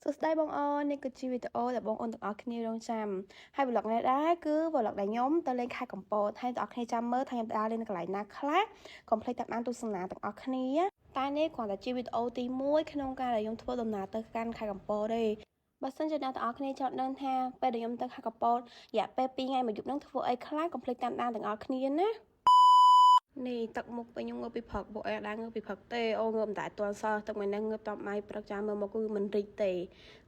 សួស្តីបងអូននេះគឺជាវីដេអូដែលបងអូនទាំងអស់គ្នារងចាំហើយ vlog នេះដែរគឺ vlog ដែលខ្ញុំទៅលេងខេត្តកំពតហើយទាំងអស់គ្នាចាំមើលថាខ្ញុំដើរលេងនៅកន្លែងណាខ្លះកុំភ្លេចតាមដានទស្សនាទាំងអស់គ្នាតែនេះគ្រាន់តែជាវីដេអូទី1ក្នុងការដែលខ្ញុំធ្វើដំណើរទៅកាន់ខេត្តកំពតទេបើសិនជាអ្នកទាំងអស់គ្នាចង់ដឹងថាពេលដែលខ្ញុំទៅខេត្តកំពតរយៈពេល2ថ្ងៃមួយយប់ហ្នឹងធ្វើអីខ្លះកុំភ្លេចតាមដានទាំងអស់គ្នាណានេះទឹកមុខពេលខ្ញុំងើបពីព្រឹកពួកឯងđangងើបពីព្រឹកទេអូងើបមិនតែទាន់សោះទឹកមិនហ្នឹងងើបតាមបាយព្រឹកចាំមើលមកគឺមិនរីកទេ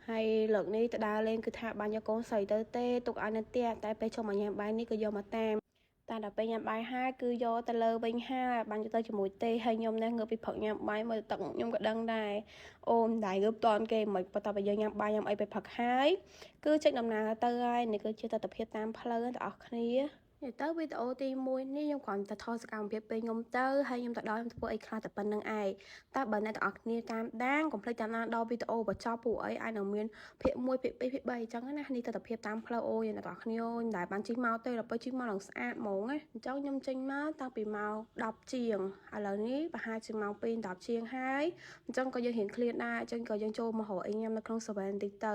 ហើយលើកនេះទៅដើរលេងគឺថាបាញ់យកកូនស្រីទៅទេទុកឲ្យនៅផ្ទះតែពេលចុះមកញ៉ាំបាយនេះគឺយកមកតាមតែដល់ពេលញ៉ាំបាយហើយគឺយកទៅលើវិញហើយបាញ់ទៅជាមួយទេហើយខ្ញុំនេះងើបពីព្រឹកញ៉ាំបាយមើលទឹកខ្ញុំក៏ដឹងដែរអូមិនដែរងើបតន់គេមិនបន្តបើយើងញ៉ាំបាយញ៉ាំអីពេលព្រឹកហើយគឺចេញដំណើរទៅហើយនេះគឺជាទស្សនវិជ្ជាតាមផ្លូវទាំងអស់គ្នាទៅវីដេអូទី1នេះខ្ញុំគ្រាន់តែថតសកម្មភាពពេលខ្ញុំទៅហើយខ្ញុំទៅដល់ខ្ញុំធ្វើអីខ្លះតែប៉ុណ្្នឹងឯងតែបើអ្នកទាំងអស់គ្នាតាមដានកុំភ្លេចតាមដានដល់វីដេអូបញ្ចប់ពួកអីអាចនឹងមានភាគ1ភាគ2ភាគ3អញ្ចឹងណានេះទស្សនវិជ្ជាតាមផ្លូវអូអ្នកទាំងអស់គ្នាមិនដែលបានជិះមកទេដល់ពេលជិះមកឡើងស្អាតហ្មងណាអញ្ចឹងខ្ញុំចេញមកតាំងពីម៉ោង10ជាងឥឡូវនេះប្រហែលជាម៉ោង2 10ជាងហើយអញ្ចឹងក៏យើងរៀនឃ្លានដែរអញ្ចឹងក៏យើងចូលមករកអីញ៉ាំនៅក្នុង7បន្តិចទៅ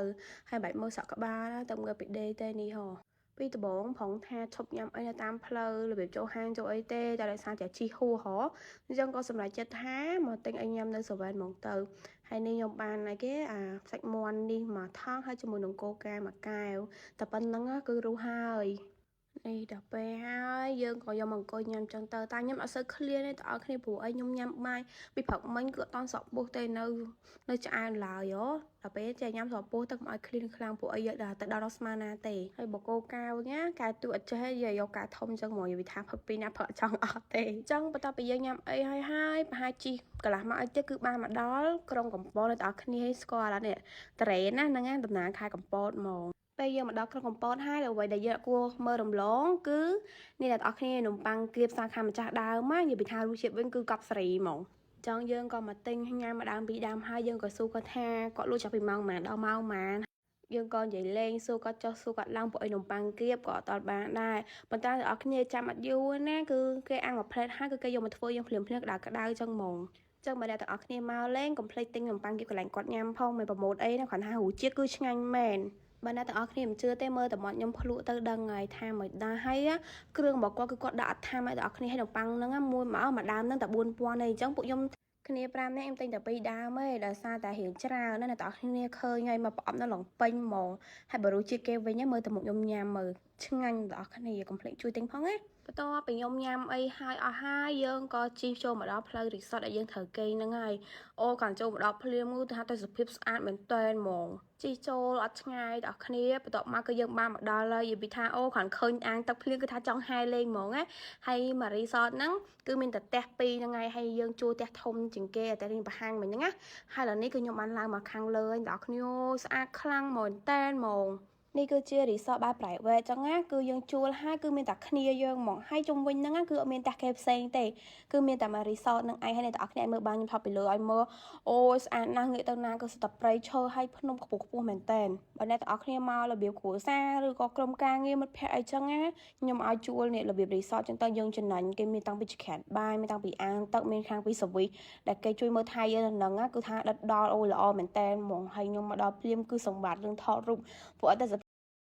ហើយបាច់មើលសក់ក្បាលណាទៅមើលពីដេទេនេះហ៎ពីដំបងផងថាឈប់ញ៉ាំអីនៅតាមផ្លូវរបៀបចូលហាងចូលអីទេតែដោយសារតែជីហួរហ៎អញ្ចឹងក៏សម្រេចចិត្តថាមកទិញអីញ៉ាំនៅ7ហ្មងទៅហើយនេះខ្ញុំបានអីគេសាច់មាន់នេះមកថងហើយជាមួយនឹងកូកាមួយកែវតែប៉ុណ្្នឹងគឺរស់ហើយនេះដល់ពេលហើយយើងក៏យកមកអង្គុយញ៉ាំចឹងទៅតែខ្ញុំអត់សូវឃ្លានទេតើឲ្យគ្នាព្រោះអីខ្ញុំញ៉ាំបាយពីព្រឹកមិញគឺអត់តន់សក់ពោះទេនៅឆ្អែតឡើយដល់ពេលចេះញ៉ាំសក់ពោះទឹកមកឲ្យឃ្លានខ្លាំងព្រោះអីយកទៅដល់ដល់ស្មានណាទេហើយបកគោកៅញ៉ាកៅទូអត់ចេះយកកៅធំចឹងមកនិយាយថាផឹកពីណាផឹកចង់អត់ទេអញ្ចឹងបន្ទាប់ពីយើងញ៉ាំអីហើយប្រហែលជីកន្លះម៉ោងអីទៀតគឺបានមកដល់ក្រុងកំពតដល់អ្នកគ្នាស្គាល់ឡានេះត្រេនណាហ្នឹងដំណើរខេត្តកំពតហ្មងពេលយើងមកដល់ក្រុងកំពតហើយអ្វីដែលយើងគួរមើលរំលងគឺនេះអ្នកទាំងអស់គ្នានំប៉័ងគៀបសាខាម្ចាស់ដើមនិយាយពីថារសជាតិវិញគឺកប់សេរីហ្មងចឹងយើងក៏មកទិញញ៉ាំម្ដងពីរដើមហើយយើងក៏សួរគាត់ថាគាត់លក់ចាប់ពីម៉ោងប៉ុន្មានដល់ម៉ោងប៉ុន្មានយើងក៏និយាយលេងសួរគាត់ចុះសួរគាត់ឡើងពួកអីនំប៉័ងគៀបក៏អត់តបានដែរប៉ុន្តែអ្នកទាំងអស់គ្នាចាំអត់យូរណាគឺគេអាំងមួយផ្លែតហើយគឺគេយកមកធ្វើយើងភ្លាមក្តៅចឹងហ្មងចឹងបើអ្នកទាំងអស់គ្នាមកលេងកុំភ្លេចទិញនំប៉័ងគៀបកន្លែងគាត់ញ៉ាំផងមិនប្រម៉ូទអីណាគ្រាន់ថារសជាតិគឺឆ្ងាញ់មែនបើអ្នកទាំងអស់គ្នាមិនជឿទេមើលតែមាត់ខ្ញុំភ្លក់ទៅដឹងហើយថាមិនដែរហើយគ្រឿងរបស់គាត់គឺគាត់ដាក់អត់ថាឲ្យអ្នកទាំងអស់គ្នាឲ្យនំប៉័ងហ្នឹងមួយមកដើមហ្នឹងតែ4000ទេអញ្ចឹងពួកខ្ញុំគ្នា5នាក់ខ្ញុំទិញតែ2ដើមទេដោយសារតែរៀងច្រើនណាស់អ្នកទាំងអស់គ្នាឃើញហើយមកប្រអប់នៅឡងពេញហ្មងហើយបើរសជាតិគេវិញមើលតែមុខខ្ញុំញ៉ាំមើលឆ្ងាញ់អ្នកទាំងអស់គ្នាកុំភ្លេចជួយទិញផងណាបន្ទាប់ពីខ្ញុំញ៉ាំអីហើយអស់ហើយយើងក៏ជិះចូលមកដល់ផ្លូវរីសតដែលយើងត្រូវគេងហ្នឹងហើយអូកាន់ចូលមកដល់ភ្លាមគឺថាទៅសភាពស្អាតមែនតើហ្មងជិះចូលអត់ឆ្ងាយដល់គ្នាបន្ទាប់មកគឺយើងបានមកដល់ហើយនិយាយពីថាអូគ្រាន់ឃើញអាងទឹកភ្លៀងគឺថាចង់ហែលេងហ្មងណាហើយមករីសតហ្នឹងគឺមានតែផ្ទះ2ហ្នឹងហើយយើងជួលផ្ទះធំជាងគេតែនេះបង្ហាញមិញហ្នឹងណាហើយឥឡូវនេះគឺខ្ញុំបានឡើងមកខាងលើហើយដល់គ្នាស្អាតខ្លាំងមែនតើហ្មងនេះគឺជារីសតបែប private ចឹងណាគឺយើងជួលហើយគឺមានតែគ្នាយើងហ្មងហើយជុំវិញហ្នឹងគឺអត់មានផ្ទះគេផ្សេងទេគឺមានតែមករីសតហ្នឹងឯងហើយអ្នកទាំងអស់គ្នាមើលបានខ្ញុំថតពីលើឲ្យមើលអូយស្អាតណាស់ងាកទៅណាក៏ស្ទើរព្រៃឈើហើយភ្នំខ្ពស់មែនតើបើអ្នកទាំងអស់គ្នាមករបៀបគ្រួសារឬក៏ក្រុមការងារមិត្តភ័ក្តិអីចឹងណាខ្ញុំឲ្យជួលនេះរបៀបរីសតចឹងទៅយើងចំណេញគេមានតាំងពីច្ក្រានបាយមានតាំងពីអាងទឹកមានខាងពីសវិសដែលគេជួយមើលថៃយើងហ្នឹងគឺថាដិតដល់អូល្អមែនតើហ្មងហើយខ្ញុំមកដល់ភ្លាមគឺសម្បត្តិរឿងថតរូបព្រោះអត់តែ